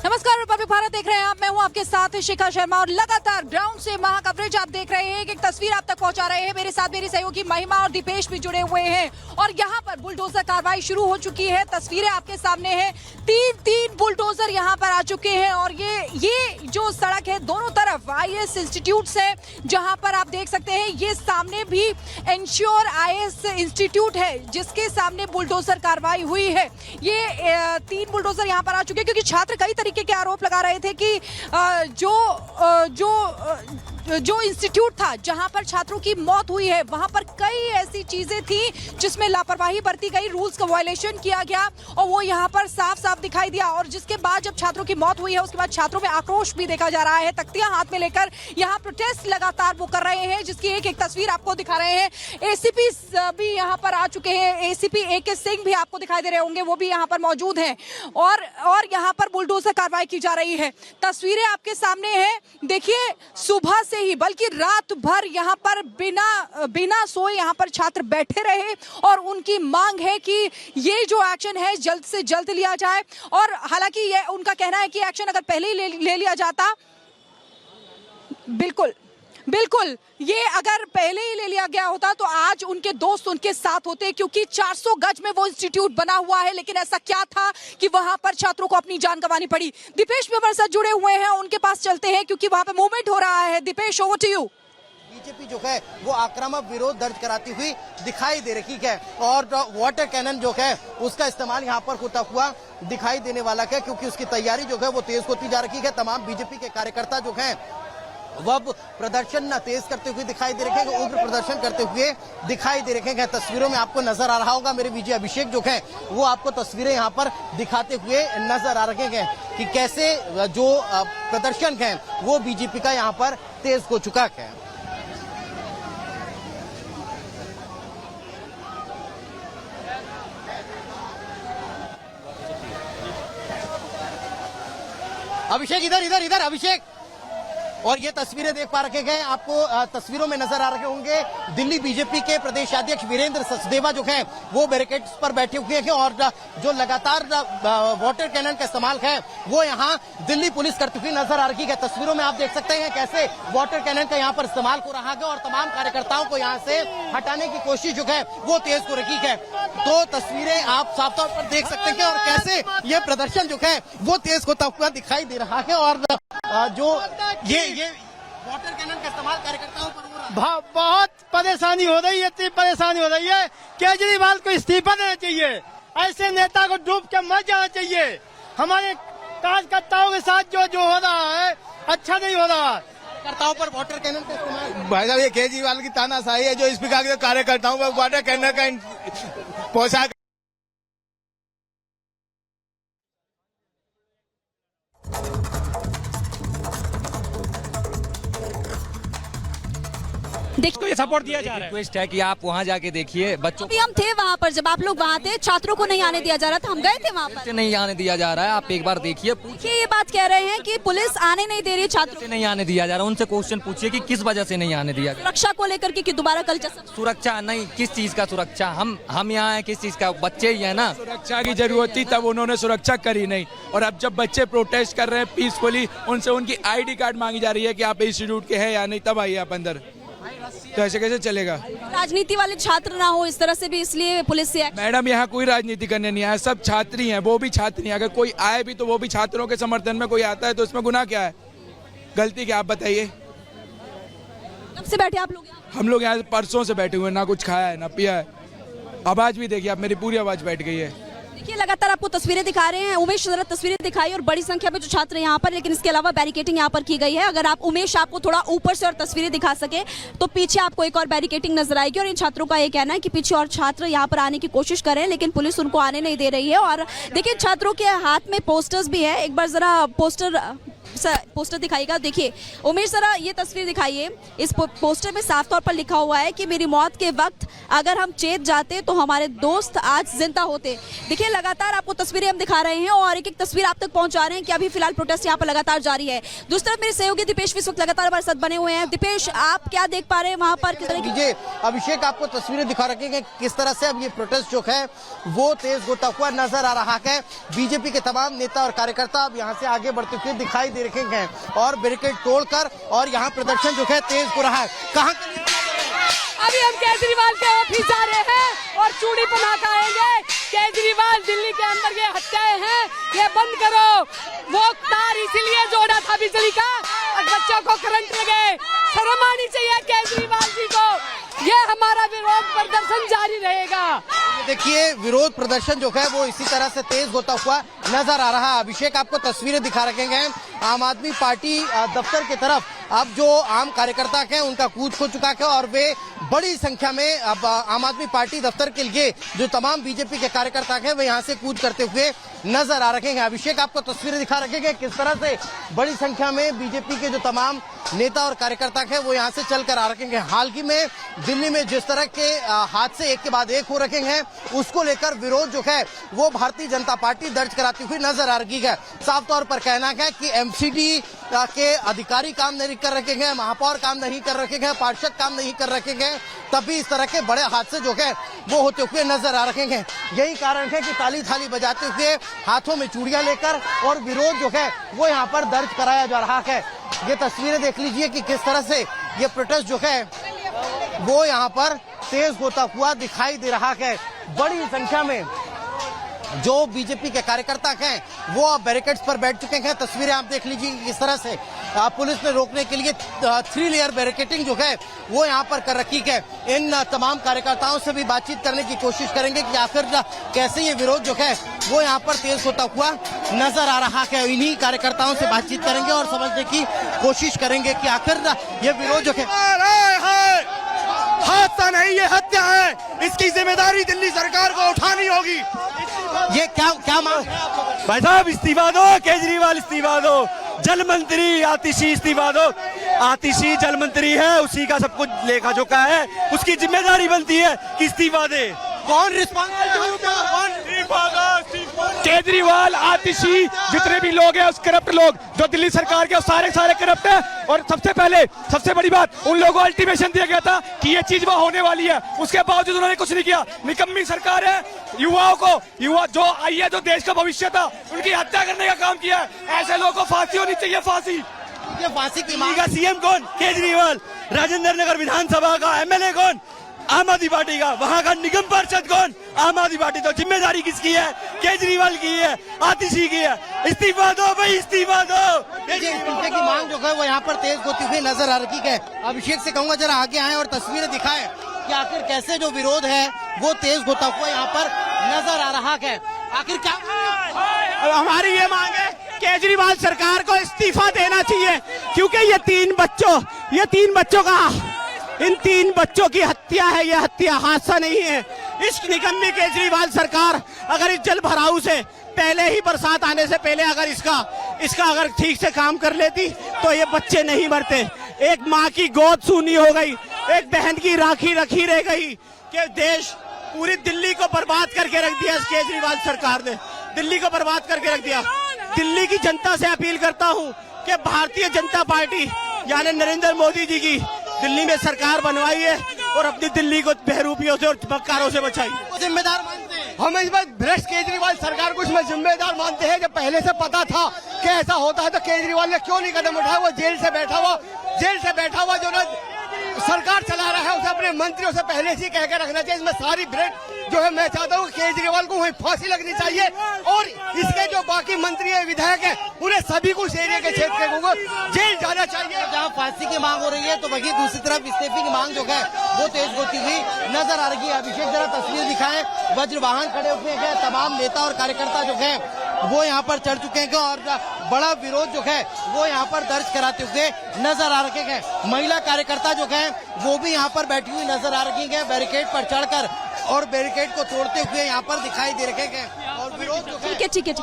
नमस्कार, रिपब्लिक भारत देख रहे हैं आप। मैं हूं आपके साथ शिखा शर्मा और लगातार ग्राउंड से महा कवरेज आप देख रहे हैं। एक तस्वीर आप तक पहुंचा रहे हैं। मेरे साथ मेरी सहयोगी महिमा और दीपेश भी जुड़े हुए हैं और यहां पर बुलडोजर कार्रवाई शुरू हो चुकी है। तस्वीरें आपके सामने हैं। तीन बुलडोजर यहां पर आ चुके हैं और ये जो सड़क है दोनों तरफ IAS इंस्टीट्यूट है, जहां पर आप देख सकते हैं ये सामने भी एंश्योर IAS इंस्टीट्यूट है जिसके सामने बुलडोजर कार्रवाई हुई है। ये 3 बुलडोजर यहां पर आ चुके हैं क्योंकि छात्र कई तरीके के आरोप लगा रहे थे कि जो इंस्टीट्यूट था जहां पर छात्रों की मौत हुई है वहां पर कई ऐसी चीजें थी जिसमें लापरवाही बरती गई, रूल्स का वायलेशन किया गया और वो यहां पर साफ साफ दिखाई दिया। और जिसके बाद जब छात्रों की मौत हुई है उसके बाद छात्रों में आक्रोश भी देखा जा रहा है। तख्तियां हाथ में लेकर यहां प्रोटेस्ट लगातार वो कर रहे हैं, जिसकी एक तस्वीर आपको दिखा रहे हैं। ACP भी यहां पर आ चुके हैं। ACP AK सिंह भी आपको दिखाई दे रहे होंगे, वो भी यहां पर मौजूद हैं और यहां पर बुलडोजर कार्रवाई की जा रही है। तस्वीरें आपके सामने हैं। देखिए, सुबह से ही बल्कि रात भर यहाँ पर बिना सोए यहाँ पर छात्र बैठे रहे और उनकी मांग है कि ये जो एक्शन है जल्द से जल्द लिया जाए। और हालांकि ये उनका कहना है कि एक्शन अगर पहले ही ले लिया जाता, बिल्कुल ये अगर पहले ही ले लिया गया होता तो आज उनके दोस्त उनके साथ होते, क्योंकि 400 गज में वो इंस्टीट्यूट बना हुआ है। लेकिन ऐसा क्या था कि वहां पर छात्रों को अपनी जान गंवानी पड़ी। दीपेश भी हमारे साथ जुड़े हुए हैं, उनके पास चलते हैं क्योंकि वहां पे मूवमेंट हो रहा है। Deepesh, over to you. BJP जो है वो आक्रामक विरोध दर्ज कराती हुई दिखाई दे रही है और वाटर कैनन जो है उसका इस्तेमाल यहाँ पर होता हुआ दिखाई देने वाला है, क्योंकि उसकी तैयारी जो है वो तेज होती जा रही है। तमाम बीजेपी के कार्यकर्ता जो है वह प्रदर्शन न तेज करते हुए दिखाई दे रहे हैं, उग्र प्रदर्शन करते हुए दिखाई दे रहे हैं। तस्वीरों में आपको नजर आ रहा होगा मेरे विजय अभिषेक जो है वो आपको तस्वीरें यहाँ पर दिखाते हुए नजर आ रहे हैं कि कैसे जो प्रदर्शन है वो बीजेपी का यहाँ पर तेज हो चुका है। अभिषेक इधर अभिषेक। और ये तस्वीरें देख पा रखे गए, आपको तस्वीरों में नजर आ रहे होंगे दिल्ली बीजेपी के प्रदेशाध्यक्ष वीरेंद्र सचदेवा जो हैं वो बैरिकेड्स पर बैठे हुए हैं और जो लगातार वाटर कैनन का इस्तेमाल है वो यहाँ दिल्ली पुलिस करती हुई नजर आ रही है। तस्वीरों में आप देख सकते हैं कैसे वाटर कैनन का यहाँ पर इस्तेमाल हो रहा है और तमाम कार्यकर्ताओं को यहाँ से हटाने की कोशिश जो है वो तेज हो रही है। तो तस्वीरें आप साफ तौर पर देख सकते हैं और कैसे ये प्रदर्शन जो है वो तेज होता हुआ दिखाई दे रहा है। और जो ये वाटर कैनन का इस्तेमाल कार्यकर्ताओं पर हो रहा है। बहुत परेशानी हो रही है, इतनी परेशानी हो रही है। केजरीवाल को इस्तीफा देना चाहिए, ऐसे नेता को डूब के मर जाना चाहिए। हमारे कार्यकर्ताओं के साथ जो हो रहा है अच्छा नहीं हो रहा। कार्यकर्ताओं पर वाटर कैनन का इस्तेमाल, भाई साहब ये केजरीवाल की तानाशाही है जो स्पीकर के कार्यकर्ताओं पर वाटर कैनन का पोशाक। देखो ये सपोर्ट दिया जा रहा है। रिक्वेस्ट है कि आप वहाँ जाके देखिए बच्चों अभी हम थे वहाँ पर, जब आप लोग वहाँ थे छात्रों को नहीं आने दिया जा रहा था, हम गए थे वहाँ पर। से नहीं आने दिया जा रहा है। आप एक बार देखिए, देखिए ये बात कह रहे हैं कि पुलिस आने नहीं दे रही छात्रों से नहीं आने दिया जा रहा। उनसे क्वेश्चन पूछिए कि किस वजह से नहीं आने दिया जा रहा। सुरक्षा को लेकर के कि दोबारा कल सुरक्षा नहीं, किस चीज का सुरक्षा? हम यहाँ है किस चीज का? बच्चे ही है ना। सुरक्षा की जरूरत थी तब उन्होंने सुरक्षा करी नहीं, और अब जब बच्चे प्रोटेस्ट कर रहे हैं पीसफुली, उनसे उनकी ID कार्ड मांगी जा रही है कि आप इंस्टीट्यूट के हैं या नहीं, तब आइए आप अंदर। तो ऐसे कैसे चलेगा? राजनीति वाले छात्र ना हो इस तरह से भी, इसलिए पुलिस से मैडम यहाँ कोई राजनीति करने नहीं आया, सब छात्री हैं, वो भी छात्री हैं। अगर कोई आए भी तो वो भी छात्रों के समर्थन में कोई आता है तो इसमें गुनाह क्या है, गलती क्या? आप बताइए। कब से बैठे आप लोग? हम लोग यहाँ परसों से बैठे हुए हैं, ना कुछ खाया है ना पिया है। आवाज भी देखिए आप, मेरी पूरी आवाज बैठ गई है। देखिए लगातार आपको तस्वीरें दिखा रहे हैं। उमेश जरा तस्वीरें दिखाई और बड़ी संख्या में जो छात्र यहाँ पर, लेकिन इसके अलावा बैरिकेटिंग यहाँ पर की गई है। अगर आप उमेश आपको थोड़ा ऊपर से और तस्वीरें दिखा सके तो पीछे आपको एक और बैरिकेटिंग नजर आएगी और इन छात्रों का ये कहना है कि पीछे और छात्र यहाँ पर आने की कोशिश कर रहे हैं लेकिन पुलिस उनको आने नहीं दे रही है। और देखिए छात्रों के हाथ में पोस्टर्स भी है, एक बार जरा पोस्टर पोस्टर दिखाइएगा। देखिए उमेश सर, ये तस्वीर दिखाइए। इस पोस्टर में साफ तौर पर लिखा हुआ है कि मेरी मौत के वक्त अगर हम चेत जाते तो हमारे दोस्त आज जिंदा होते। देखिए लगातार आपको तस्वीरें हम दिखा रहे हैं और एक एक तस्वीर आप तक पहुंचा रहे हैं कि अभी फिलहाल प्रोटेस्ट यहाँ पर लगातार जारी है। दूसरी तरफ मेरे सहयोगी दीपेश इस वक्त लगातार हमारे साथ बने हुए हैं। दीपेश, आप क्या देख पा रहे हैं वहां पर? किस तरह की अभिषेक आपको तस्वीरें दिखा रखेंगे किस तरह से अब ये प्रोटेस्ट जो है वो तेज होता हुआ नजर आ रहा है। बीजेपी के तमाम नेता और कार्यकर्ता अब यहाँ से आगे बढ़ते हुए दिखाई दे रहे हैं और बैरिकेड तोड़कर और यहाँ प्रदर्शन जो है तेज हो रहा है। कहाँ अभी हम केजरीवाल के ऑफिस जा रहे हैं और चूड़ी पहना कर आएंगे। केजरीवाल, दिल्ली के अंदर ये हत्याएं हैं, ये बंद करो। वो तार इसीलिए जोड़ा था बिजली का और बच्चों को करंट लगे। शर्म आनी चाहिए केजरीवाल जी को। ये हमारा विरोध प्रदर्शन जारी रहेगा। देखिए विरोध प्रदर्शन जो है वो इसी तरह से तेज होता हुआ नजर आ रहा है। अभिषेक आपको तस्वीरें दिखा रखे हैं आम आदमी पार्टी दफ्तर की तरफ। अब जो आम कार्यकर्ता हैं उनका कूच हो चुका है और वे बड़ी संख्या में अब आम आदमी पार्टी दफ्तर के लिए जो तमाम बीजेपी के कार्यकर्ता हैं वे यहाँ से कूच करते हुए नजर आ रहे हैं। अभिषेक आपको तस्वीरें दिखा रखेंगे किस तरह से बड़ी संख्या में बीजेपी के जो तमाम नेता और कार्यकर्ता हैं वो यहाँ से चलकर आ रखे हैं। हाल ही में दिल्ली में जिस तरह के हादसे एक के बाद एक हो रखे हैं उसको लेकर विरोध जो है वो भारतीय जनता पार्टी दर्ज कराती हुई नजर आ रही है। साफ तौर पर कहना है कि एमसीडी के अधिकारी काम नहीं कर रखे हैं, महापौर काम नहीं कर रखे हैं, पार्षद काम नहीं कर रखे हैं, तभी इस तरह के बड़े हादसे जो है वो होते हुए नजर आ रहे हैं। यही कारण है कि ताली थाली बजाते हुए हाथों में चूड़ियां लेकर और विरोध जो है वो यहाँ पर दर्ज कराया जा रहा है। ये तस्वीरें देख लीजिए कि किस तरह से ये प्रोटेस्ट जो है वो यहाँ पर तेज होता हुआ दिखाई दे रहा है। बड़ी संख्या में जो बीजेपी के कार्यकर्ता हैं वो अब बैरिकेड्स पर बैठ चुके हैं। तस्वीरें आप देख लीजिए किस तरह से पुलिस ने रोकने के लिए 3 लेयर बैरिकेडिंग जो है वो यहाँ पर कर रखी है। इन तमाम कार्यकर्ताओं से भी बातचीत करने की कोशिश करेंगे कि आखिर कैसे ये विरोध जो है वो यहाँ पर तेज होता हुआ नजर आ रहा है। इन्हीं कार्यकर्ताओं से बातचीत करेंगे और समझने की कोशिश करेंगे कि आखिर ये विरोध जो है हादसा नहीं, ये हत्या है। इसकी जिम्मेदारी दिल्ली सरकार को उठानी होगी। ये क्या मांग है आपको? भाई साहब इस्तीफा दो, केजरीवाल इस्तीफा दो, जल मंत्री आतिशी इस्तीफा दो। आतिशी जल मंत्री है, उसी का सब कुछ लेखा जोखा है, उसकी जिम्मेदारी बनती है कि इस्तीफा दे। कौन रिस्पॉन्सिबल? केजरीवाल, आतिशी, जितने भी लोग हैं उस करप्ट लोग जो दिल्ली सरकार के सारे करप्ट हैं। और सबसे बड़ी बात, उन लोगों को अल्टीमेशन दिया गया था कि ये चीज वहां होने वाली है, उसके बावजूद उन्होंने कुछ नहीं किया। निकम्मी सरकार है। युवा जो आई है, जो देश का भविष्य था, उनकी हत्या करने का काम किया है। ऐसे लोगों को फांसी होनी चाहिए, फांसी। ये फांसी की मांग का सीएम कौन? केजरीवाल। राजेंद्र नगर विधानसभा का एमएलए कौन? आम आदमी पार्टी का। वहाँ का निगम पार्षद कौन? आम आदमी पार्टी। तो जिम्मेदारी किसकी है? केजरीवाल की है, आतिशी की है। इस्तीफा दो भाई, इस्तीफा दो। इस्तीफे की मांग जो है वो यहाँ पर तेज होती हुई नजर आ रही है। अभिषेक से कहूंगा जरा आगे आए और तस्वीरें दिखाएं कि आखिर कैसे जो विरोध है वो तेज होता हुआ यहाँ पर नजर आ रहा है। आखिर क्या हमारी ये मांग है, केजरीवाल सरकार को इस्तीफा देना चाहिए, क्योंकि ये तीन बच्चों का इन 3 बच्चों की हत्या है। ये हत्या हादसा नहीं है। इस निकम्मी केजरीवाल सरकार अगर इस जल भराव से पहले ही, बरसात आने से पहले अगर इसका अगर ठीक से काम कर लेती तो ये बच्चे नहीं मरते। एक माँ की गोद सूनी हो गई, एक बहन की राखी रखी रह गई। कि देश पूरी दिल्ली को बर्बाद करके रख दिया इस केजरीवाल सरकार ने। दिल्ली को बर्बाद करके रख दिया। दिल्ली की जनता से अपील करता हूँ कि भारतीय जनता पार्टी यानी नरेंद्र मोदी जी की दिल्ली में सरकार बनवाई है और अपनी दिल्ली को बहरूपियों से और बदकारों से बचाइए। जिम्मेदार मानते हैं हम इस बार भ्रष्ट केजरीवाल सरकार को इसमें जिम्मेदार मानते हैं। जब पहले से पता था कि ऐसा होता है तो केजरीवाल ने क्यों नहीं कदम उठाया? वो जेल से बैठा हुआ जो ना सरकार चला रहा है उसे अपने मंत्रियों से पहले से कह के रखना चाहिए। इसमें सारी भ्रष्ट जो है, मैं चाहता हूँ केजरीवाल को वहीं फांसी लगनी चाहिए और इसके जो बाकी मंत्री है, विधायक है, उन्हें सभी को इस एरिया के क्षेत्र को जेल जाना चाहिए। जहाँ फांसी की मांग हो रही है तो वही दूसरी तरफ इस्तीफे की मांग जो है वो तेज होती हुई नजर आ रही है। अभिषेक जरा तस्वीर दिखाएं। वज्र वाहन खड़े हुए हैं, तमाम नेता और कार्यकर्ता जो है वो यहाँ पर चढ़ चुके हैं और बड़ा विरोध जो है वो यहाँ पर दर्ज कराते हुए नजर आ रहे हैं। महिला कार्यकर्ता जो है वो भी यहाँ पर बैठी हुई नजर आ रही है, बैरिकेड पर चढ़कर और बैरिकेड को तोड़ते हुए यहाँ पर दिखाई दे रहे हैं और विरोध जो है ठीक है।